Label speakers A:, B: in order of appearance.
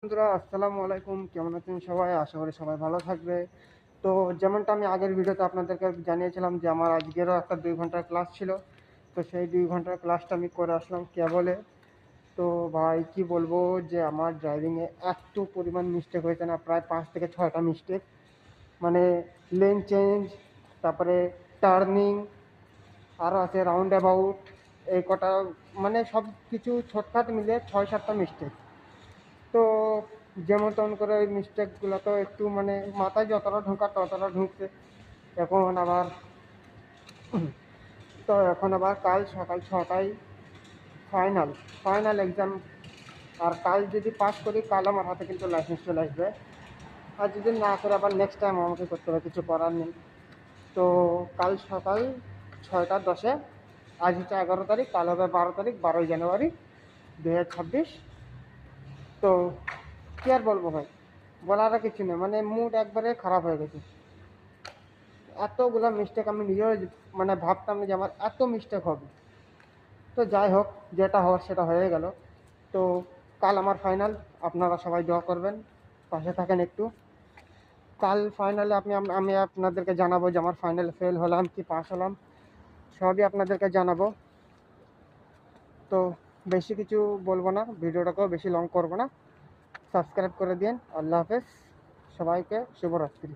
A: বন্ধুরা আসসালামু আলাইকুম, কেমন আছেন সবাই? আশা করি সবাই ভালো থাকবে। তো যেমনটা আমি আগের ভিডিওতে আপনাদেরকে জানিয়েছিলাম যে আমার আজকেরও একটা 2 ঘন্টার ক্লাস ছিল। তো সেই 2 ঘন্টার ক্লাসটা আমি করে আসলাম কেবলে। তো ভাই কি বলবো যে আমার ড্রাইভিংয়ে একটু পরিমাণ মিস্টেক হয়েছে না, প্রায় 5 থেকে 6টা মিস্টেক। মানে লেন চেঞ্জ, তারপরে টার্নিং, আরও আছে রাউন্ড অ্যাবাউট, এই কটা, মানে সব কিছু ছোটখাট মিলিয়ে 6-7টা মিস্টেক। তো যেমন তেমন করে ওই মিস্টেকগুলো তো একটু মানে মাথায় যতটা ঢোকার ততটা ঢুকছে। এখন আবার এখন আবার কাল সকাল 6টায় ফাইনাল ফাইনাল এক্সাম। আর কাল যদি পাস করি, কাল আমার হাতে কিন্তু লাইসেন্স চলে আসবে। আর যদি না করে আবার নেক্সট টাইম আমাকে করতে হবে, কিছু করার নেই। তো কাল সকাল 6টা 10-এ, আজ হচ্ছে 11 তারিখ, কাল হবে 12 তারিখ, 12ই জানুয়ারি 2026। তো কী আর বলবো ভাই, বলার আর কিছু নেই, মানে মুড একবারে খারাপ হয়ে গেছে। এতগুলো মিস্টেক আমি নিজেও মানে ভাবতাম না যে আমার এত মিস্টেক হবে। তো যাই হোক, যেটা হওয়ার সেটা হয়ে গেল। তো কাল আমার ফাইনাল, আপনারা সবাই দোয়া করবেন, পাশে থাকেন একটু। কাল ফাইনালে আমি আপনাদেরকে জানাবো যে আমার ফাইনালে ফেল হলাম কি পাস হলাম, সবই আপনাদেরকে জানাবো। তো বেশি কিছু বলবো না, ভিডিওটাকেও বেশি লং করবো না। সাবস্ক্রাইব করে দিন। আল্লাহ হাফেজ, সবাইকে শুভরাত্রি।